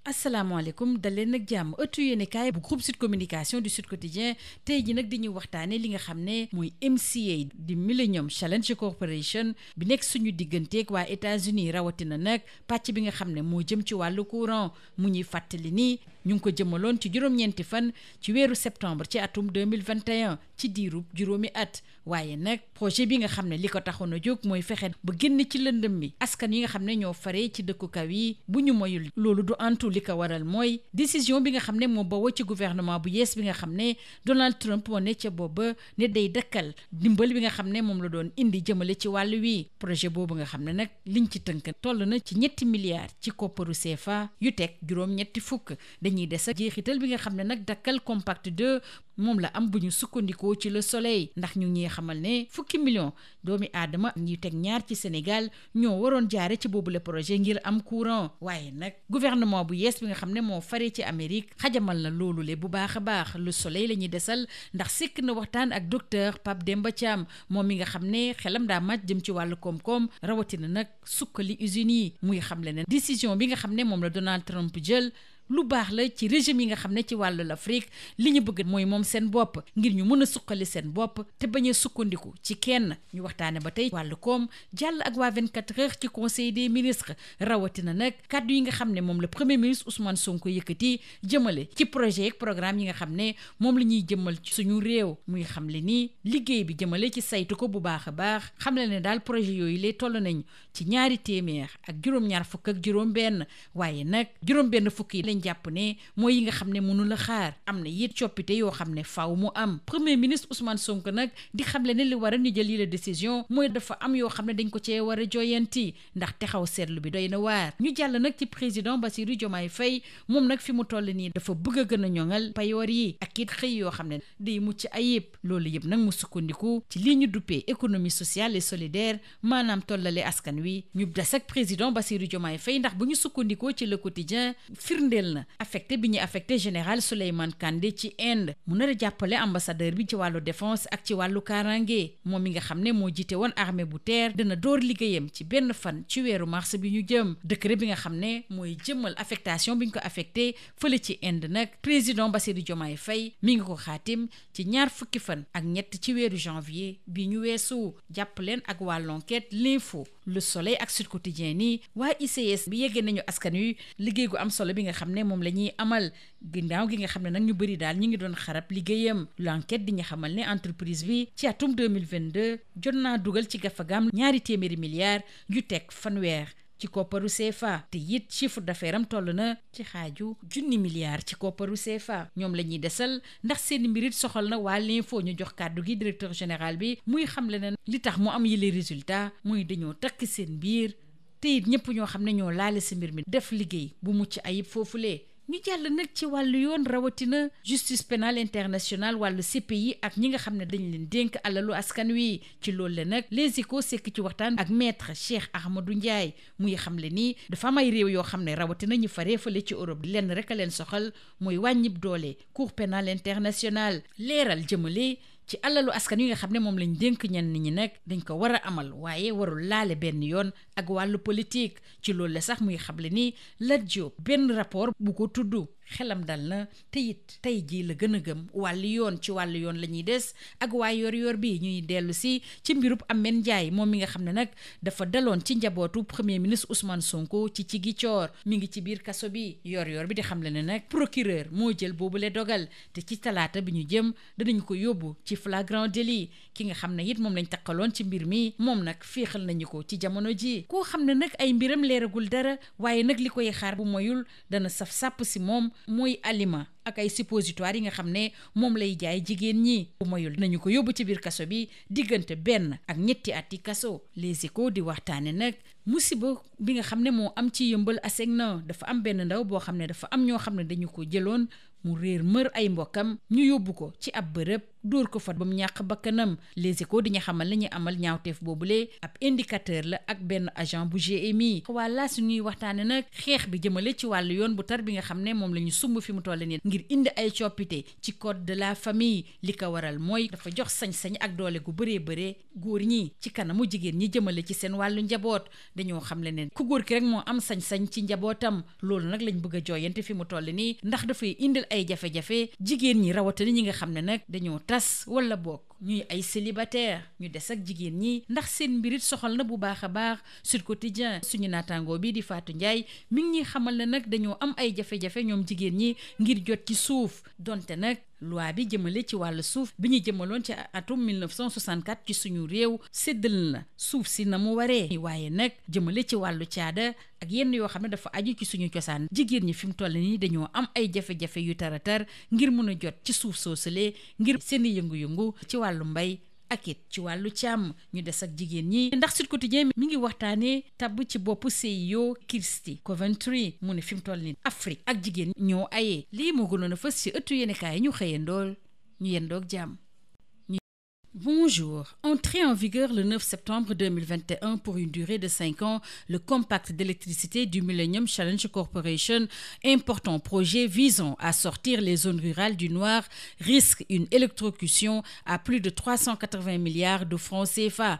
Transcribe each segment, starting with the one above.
asalaamaaleykum dal leen nag jàmm ëttu yéenekaay bu groupe Sud Communication du Sud Quotidien tey ji nag dañuy waxtaane li nga xam ne mooy MCA di Millennium Challenge Corporation bi nekk suñu digganteeg waa États-Unis rawatina nag pàcc bi nga xam ne moo jëm ci wàllu courant mu ñuy fàttali ni ñu ngi ko jëmaloon ci juróom-ñeenti fan ci weeru septembre ci atum 2021 ci diirub juróomi at waaye nag projet bi nga xam ne li ko taxoon a jóg mooy fexe ba génn ci lëndëm mi askan yi nga xam ne ñoo faree ci dëkku kaw yi bu ñu moyul loolu du antu li ko waral mooy décision bi nga xam ne moo bawoo ci gouvernement bu yees bi nga xam ne Donald Trump moo ne ca booba ne day dakkal dimbal bi nga xam ne moom la doon indi jëmale ci wàllu wi projet boobu nga xam ne nag liñ ci tënk toll na ci 7 milliards ci kopparu CFA yu teg juróom-ñetti fukk dañuy des ak jeexital bi nga xam ne nag dakkal compact 2 moom la am bu ñu sukkandikoo ci Le Soleil ndax ñu ngi xamal ne fukki million doomi aadama ñuy teg ñaar ci Sénégal ñoo waroon jaare ci boobule projet ngir am courant waaye nag gouvernement bu yees bi nga xam ne moo fare ci Amérique xajamal na loolu le bu baax a baax Le Soleil la ñuy desal ndax sekk na waxtaan ak docteur Pape Demba Thiam moom mi nga xam ne xelam daa màcc jëm ci wàllu koom-koom rawatina nag sukkali usines yi muy xamle ne décision bi nga xam ne moom la Donald Trump jël lu baax la ci régime yi nga xam ne ci wàllu l'Afrique li ñu bëgg mooy moom seen bopp ngir ñu mën a suqali seen bopp te bañ a sukkandiku ci kenn ñu waxtaane ba tey wàllu koom jàll ak waa 24 heures ci conseil des ministres rawatina nag kàddu yi nga xam ne moom la premier ministre Ousmane Sonko yëkkati jëmale ci projet ak programme yi nga xam ne moom la ñuy jëmal ci suñu réew muy xamle ni liggéey bi jëmale ci saytu ko bu baax a baax xamle ne daal projet yooyu lay toll nañ ci 200 ak juróom-ñaar fukk ak juróom-benn waaye nag juróom-benn fukk yi lañ jàpp ne mooy yi nga xam ne mënu la xaar am na it coppite yoo xam ne faaw mu am premier ministre Ousmane Sonko nag di xamle ne li war a ñu jël yi la décision mooy dafa am yoo xam ne dañ ko cee war a joyanti ndax taxaw seetlu bi doy na waar ñu jàll nag ci président Bassirou Diomaye Faye moom nag fi mu toll nii dafa bëgg a gën a ñoŋal payoor yi ak it xëy yoo xam ne day mucc ayib loolu yëpp nag mu sukkandiku ci lii ñu duppee économie sociale et solidaire maanaam tollale askan wi ñu des ak président Bassirou Diomaye Faye ndax bu ñu sukkandikoo ci le quotidien firndeel na affecté bi ñu affecté général Souleymane Kandé ci Inde mu nar a jàppale ambassadeur bi ci wàllu défense ak ci wàllu kaaraange moom mi nga xam ne moo jiite woon armée bu terre dina door liggéeyam ci benn fan ci weeru mars bi ñu jëm décret bi nga xam ne mooy jëmmal affectation bi ñu ko affecté fële ci Inde nag président Bassirou Diomaye Faye mi ngi ko xaatim ci 2 fukki fan ak ñett ci weeru janvier bi ñu weesu jàpp leen ak waa l'enquête l'info Le Soleil ak Sud Quotidien ni waa ICS bi yeggee nañu askan wi liggéey gu am solo bi nga xam ne moom la ñuy amal ginnaaw gi nga xam ne nag ñu bëri daal ñi ngi doon xarab liggéeyam l'enquête di ñu xamal ne entreprise bi ci atum 2022 jot naa dugal ci gafagaam 200 milliards yu teg fanweer ci kopparu CFA te it chiffre d'affaires am toll na ci xaaju 1 milliard ci kopparu CFA ñoom la ñuy desal ndax seen mbirit soxal na waa l'info ñu jox kàddu gi directeur général bi muy xamle ne li tax mu am yile résultat muy dañoo takk seen biir te it ñëpp ñoo xam ne ñoo laale si mbir mi def liggéey bu mucc ayib foofulee ñu jàll nag ci wàllu yoon rawatina justice pénale internationale wàllu CPI ak ñi nga xam ne dañ leen dénk alalu askan wi ci loolu la nag Les Échos sekk ci waxtaan ak maître Cheikh Ahmadou Ndiaye muy xamle ni dafa am ay réew yoo xam ne rawatina ñu faree fale ci Europe lenn rek a leen soxal mooy wàññib doole cour pénale internationale leeral jëmale ci alalu askan yi nga xam ne moom lañ dénk ñenn ñi nag dañ ko war a amal waaye warul laale benn yoon ak wàllu politique ci loolu la sax muy xamle ni Lat Diop benn rapport bu ko tudd xelam dal na te it tey jii la gën a gëm wàllu yoon ci wàllu yoon la ñuy des ak waa yor bi ñuy dellu si ci mbirub Ameth Ndiaye moom mi nga xam ne nag dafa daloon ci njabootu premier ministre Ousmane Sonko ci Ziguinchor mi ngi ci biir kaso bi yor bi di xam le ne nag procureur moo jël boobule dogal te ci talaata bi ñu jëm danañ ko yóbbu ci flagrant délit ki nga xam ne it moom lañ takkaloon ci mbir mi moom nag féexal nañu ko ci jamono ji koo xam ne nag ay mbiram leeragul dara waaye nag li koy xaar bu moyul dana saf sàpp si moom mooy aliment ak ay suppositoire yi nga xam ne moom lay jaay jigéen ñi bu moyul nañu ko yóbbu ci biir kaso bi diggante 1 ak 2 ati kaso. Les Échos di waxtaane nag musiba bi nga xam ne moo am ci Yeumbeul Asegna dafa am benn ndaw boo xam ne dafa am ñoo xam ne dañu ko jëloon mu réer mër ay mbokkam ñu yóbbu ko ci ab bërëb dóor ko fa ba mu ñàkk bakkanam. Les Échos di ñu xamal la ñu amal ñaawteef boobule ab indicateur la ak benn agent bu GMI. waa laa su ñuy waxtaane nag xeex bi jëmale ci wàllu yoon bu tar bi nga xam ne moom la ñu sumb fi mu toll nii ngir indi ay coppite ci code de la famille li ko waral mooy dafa jox sañ-sañ ak doole gu bëree góor ñi ci kanamu jigéen ñi jëmale ci seen wàllu njaboot dañoo xam le ne ku góor ki rek moo am sañ-sañ ci njabootam loolu nag lañ bëgg a jooyante fi mu toll nii ndax dafay indil ay jafe-jafe jigéen ñi rawatina ñi nga xam ne nag dañoo tas wala bokk ñuy ay célibataire ñu des ak jigéen ñi ndax seen mbirit soxal na bu baax a baax Sud Quotidien suñu naataangoo bi di Fatou Ndiaye mi ngi ñuy xamal ne nag dañoo am ay jafe-jafe ñoom jigéen ñi ngir jot ci suuf donte nag loi bi jëmale ci wàllu suuf bi ñu jëmaloon ci atum 1964 ci suñu réew séddal na suuf si na mu waree waaye nag jëmale ci wàllu caada ak yenn yoo xam ne dafa aju ci suñu cosaan jigéen ñi fi mu toll nii dañoo am ay jafe-jafe yu taratar ngir mun a jot ci suuf soosale ngir seeni yëngu-yëngu ci wàllu mbay ak it ci wàllu càmm ñu des ak jigéen ñi ndax Sud Quotidien mi ngi waxtaanee tabb ci boppu CIO Kirsty Coventry mu ne fi mu toll nii Afrique ak jigéen ñoo ayee lii moo gënoon a fës ci ëttu yéenekaay ñu xëyandool ñu yendoog jàmm. Bonjour. Entré en vigueur le 9 septembre 2021 pour une durée de 5 ans, le compact d'électricité du Millennium Challenge Corporation, important projet visant à sortir les zones rurales du noir, risque une électrocution à plus de 380 milliards de francs CFA.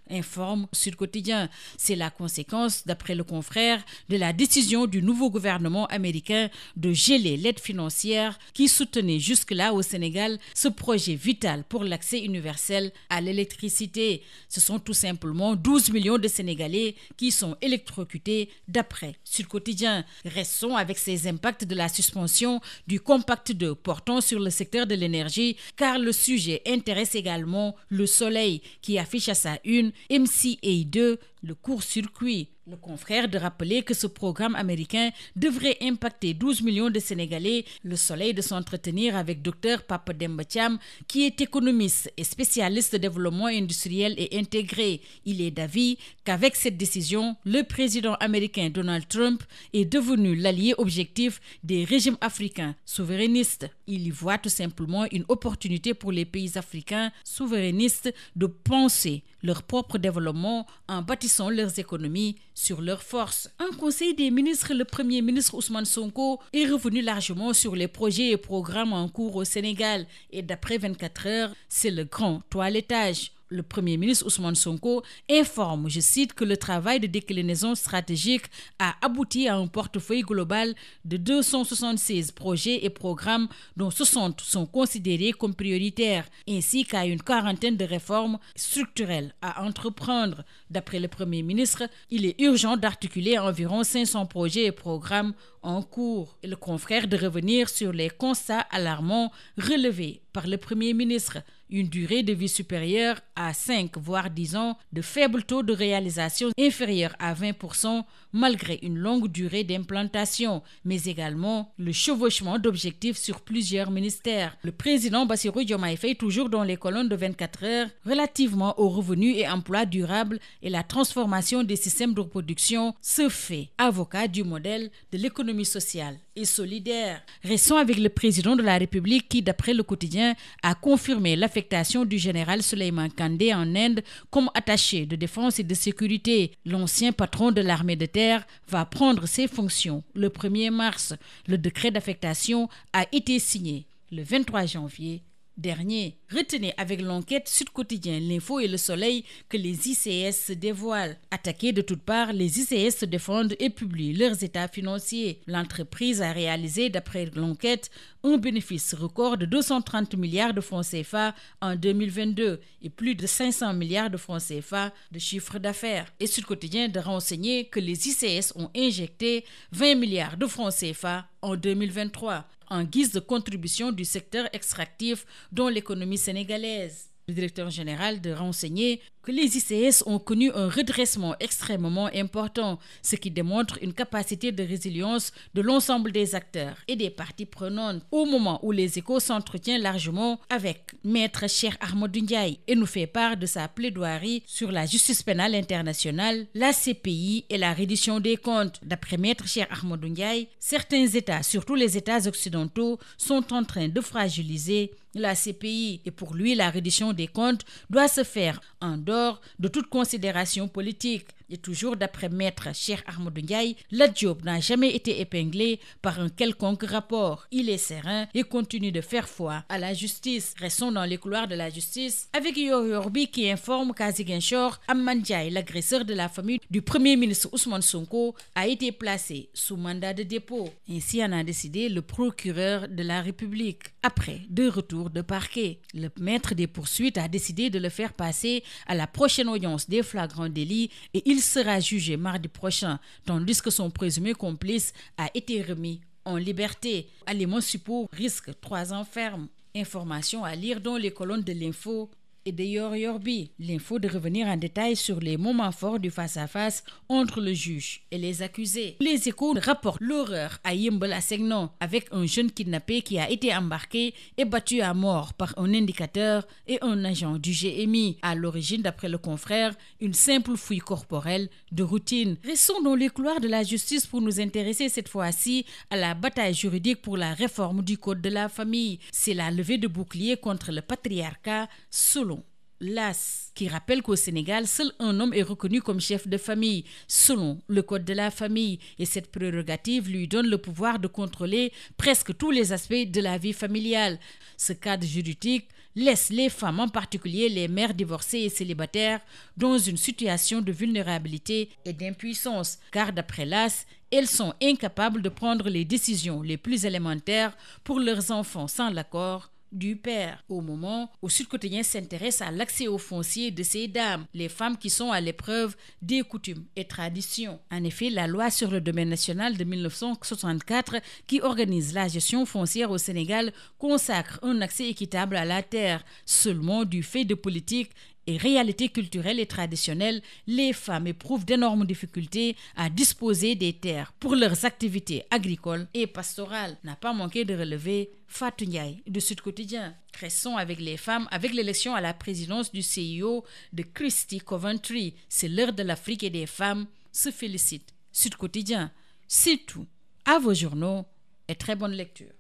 Informe Sud Quotidien. C'est la conséquence, d'après le confrère, de la décision du nouveau gouvernement américain de geler l'aide financière qui soutenait jusque-là au Sénégal ce projet vital pour l'accès universel à l'électricité. Ce sont tout simplement 12 millions de Sénégalais qui sont électrocutés, d'après Sud Quotidien. Restons avec ces impacts de la suspension du compact 2 portant sur le secteur de l'énergie, car le sujet intéresse également Le Soleil, qui affiche à sa une MCA2, le court-circuit. Le confrère de rappeler que ce programme américain devrait impacter 12 millions de Sénégalais. Le Soleil de s'entretenir avec Dr Papa Demba Thiam, qui est économiste et spécialiste de développement industriel et intégré. Il est d'avis qu'avec cette décision, le président américain Donald Trump est devenu l'allié objectif des régimes africains souverainistes. Il y voit tout simplement une opportunité pour les pays africains souverainistes de penser leur propre développement en bâtissant leurs économies sur leurs forces. En Conseil des ministres, le Premier ministre Ousmane Sonko est revenu largement sur les projets et programmes en cours au Sénégal. Et d'après 24 heures, c'est le grand toilettage. Le Premier ministre Ousmane Sonko informe, je cite, que le travail de déclinaison stratégique a abouti à un portefeuille global de 276 projets et programmes dont 60 sont considérés comme prioritaires, ainsi qu'à une quarantaine de réformes structurelles à entreprendre. D'après le Premier ministre, il est urgent d'articuler environ 500 projets et programmes en cours. Et le confrère de revenir sur les constats alarmants relevés par le Premier ministre. Une durée de vie supérieure à 5 voire 10 ans, de faibles taux de réalisation inférieurs à 20% malgré une longue durée d'implantation, mais également le chevauchement d'objectifs sur plusieurs ministères. Le président Bassirou Diomaye Faye, toujours dans les colonnes de 24 heures, relativement aux revenus et emplois durables et la transformation des systèmes de production, se fait avocat du modèle de l'économie sociale et solidaire. Restons avec le président de la République qui, d'après le quotidien, a confirmé l'affectation du général Souleymane Kandé en Inde comme attaché de défense et de sécurité. L'ancien patron de l'armée de terre va prendre ses fonctions le 1er mars. Le décret d'affectation a été signé le 23 janvier dernier. Retenez avec l'enquête Sud Quotidien, l'Info et Le Soleil que les ICS se dévoilent. Attaqués de toutes parts, les ICS se défendent et publient leurs états financiers. L'entreprise a réalisé, d'après l'enquête, un bénéfice record de 230 milliards de francs CFA en 2022 et plus de 500 milliards de francs CFA de chiffre d'affaires. Et Sud Quotidien de renseigner que les ICS ont injecté 20 milliards de francs CFA en 2023. En guise de contribution du secteur extractif dans l'économie sénégalaise. Le directeur général de renseigner que les ICS ont connu un redressement extrêmement important, ce qui démontre une capacité de résilience de l'ensemble des acteurs et des parties prenantes. Au moment où les Échos s'entretient largement avec Maître Cheikh Ahmadou Ndiaye et nous fait part de sa plaidoirie sur la justice pénale internationale, la CPI et la reddition des comptes. D'après Maître Cheikh Ahmadou Ndiaye, certains États, surtout les États occidentaux, sont en train de fragiliser la CPI et pour lui, la reddition des comptes doit se faire en dehors de toute considération politique. Et toujours d'après maître Cheikh Ahmadou Ndiaye, Lat Diop n'a jamais été épinglé par un quelconque rapport. Il est serein et continue de faire foi à la justice. Restons dans les couloirs de la justice avec Yoor Bi qui informe qu'à Ziguinchor, Amman Ndiaye, l'agresseur de la famille du Premier ministre Ousmane Sonko, a été placé sous mandat de dépôt. Ainsi en a décidé le procureur de la République. Après 2 retours de parquet, le maître des poursuites a décidé de le faire passer à la prochaine audience des flagrants délits et il sera jugé mardi prochain, tandis que son présumé complice a été remis en liberté. Alimon Suppou risque 3 ans ferme. Information à lire dans les colonnes de l'Info et de Yoor Bi. L'Info de revenir en détail sur les moments forts du face-à-face entre le juge et les accusés. Les Échos rapportent l'horreur à Yeumbeul à Segnon avec un jeune kidnappé qui a été embarqué et battu à mort par un indicateur et un agent du GMI. À l'origine, d'après le confrère, une simple fouille corporelle de routine. Restons dans les couloirs de la justice pour nous intéresser cette fois-ci à la bataille juridique pour la réforme du Code de la famille. C'est la levée de bouclier contre le patriarcat selon l'AS, qui rappelle qu'au Sénégal, seul un homme est reconnu comme chef de famille, selon le Code de la famille, et cette prérogative lui donne le pouvoir de contrôler presque tous les aspects de la vie familiale. Ce cadre juridique laisse les femmes, en particulier les mères divorcées et célibataires, dans une situation de vulnérabilité et d'impuissance, car d'après l'AS, elles sont incapables de prendre les décisions les plus élémentaires pour leurs enfants sans l'accord du père. Au moment où Sud Quotidien s'intéresse à l'accès au foncier de ces dames, les femmes qui sont à l'épreuve des coutumes et traditions. En effet, la loi sur le domaine national de 1964 qui organise la gestion foncière au Sénégal consacre un accès équitable à la terre. Seulement, du fait de politiques et réalités culturelles et traditionnelles, les femmes éprouvent d'énormes difficultés à disposer des terres pour leurs activités agricoles et pastorales, n'a pas manqué de relever Fatou Ndiaye de Sud Quotidien. Restons avec les femmes, avec l'élection à la présidence du CIO de Christy Coventry. C'est l'heure de l'Afrique et des femmes se félicitent. Sud Quotidien, c'est tout. À vos journaux et très bonne lecture.